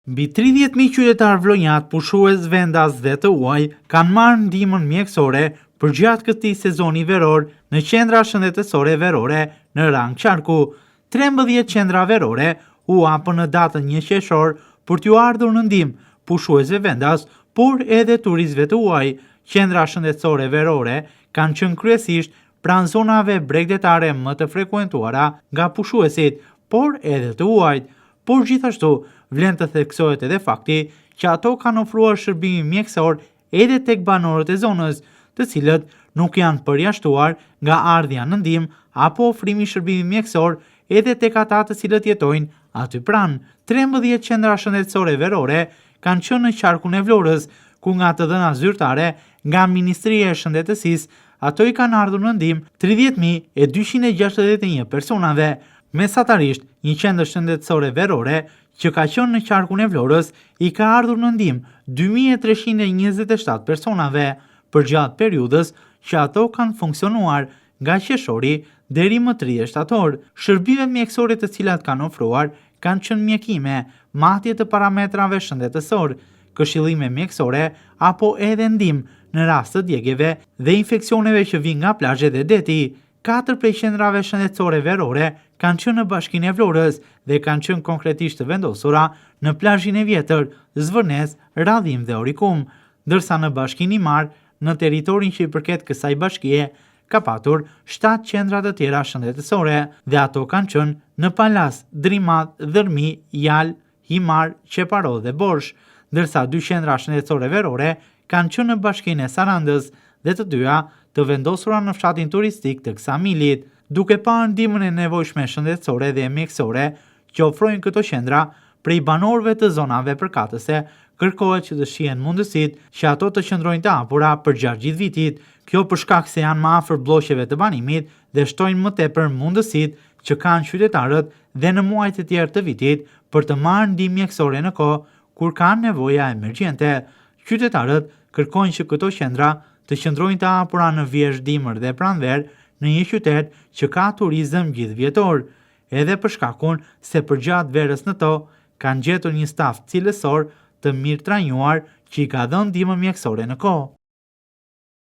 Mbi 30.000 qytetar vlonjat, pushues, vendas dhe të huaj kanë marrë ndihmën mjekësore përgjatë këtij sezoni veror në qendra shëndetësore verore në Rang Qarku. 13 qendra verore u hapën në datën 1 qershor për t'ju ardhur në ndihmë pushuesve vendas, por edhe turistëve të huaj. Qendra shëndetësore verore kanë qenë kryesisht pranë zonave bregdetare më të frekuentuara nga pushuesit, por edhe të huajt. Por gjithashtu, vlen të theksohet edhe fakti që ato kanë ofruar shërbim mjekësor edhe tek banorët e zonës, të cilët nuk janë përjashtuar nga ardhja në ndihmë apo ofrimi shërbimi mjekësor edhe tek ata të cilët jetojnë aty pranë. 13 qendra shëndetësore verore kanë qenë në qarkun e Vlorës, ku nga të dhëna zyrtare nga Ministria e Shëndetësisë, ato i kanë ardhur në ndihmë 30.261 personave. Mesatarisht, një qendër shëndetësore verore që ka qenë në qarkun e Vlorës i ka ardhur në ndihmë 2.327 personave përgjatë periudhës që ato kanë funksionuar nga qershori deri më 30 shtator. Shërbimet mjekësore të cilat kanë ofruar kanë qenë mjekime, matje të parametrave shëndetësor, këshillime mjekësore apo edhe ndihmë në rast të djegjeve dhe infeksioneve që vijnë nga plazhet dhe deti. 4 prej qendrave shëndetësore verore kanë qenë në bashkinë e Vlorës dhe kanë qenë konkretisht të vendosura në plazhin e vjetër, Zvërnes, Radhim dhe Orikum, ndërsa në bashkinë Imar, në territorin që i përket kësaj bashkie, ka patur 7 qendra të tjera shëndetësore dhe ato kanë qenë në Palas, Drimat, Dhërmi, Jal, Himar, Qeparo dhe Borsh, ndërsa 2 qendra shëndetësore verore kanë qenë në bashkinë e Sarandës dhe të dyja të vendosura në fshatin turistik të Ksamilit. Duke parë ndihmën e nevojshme shëndetësore dhe mjekësore që ofrojnë këto qendra prej banorëve të zonave përkatëse, kërkohet që të shihen mundësitë që ato të qëndrojnë të hapura përgjatë gjithë vitit. Kjo për shkak se janë më afër bllokëve të banimit dhe shtojnë më tepër mundësitë që kanë qytetarët dhe në muajt e tjerë të vitit për të marrë ndihmë mjekësore në kohë kur kanë nevoja emergjente. Qytetarët kërkojnë që këto qendra të qëndrojnë të hapura në vjesht, dimër dhe pranver në një qytet që ka turizëm gjithvjetor, edhe për shkakun se përgjatë verës në to kanë gjetur një staf cilësor të mirë trajnuar që i ka dhënë ndihmë mjekësore në kohë.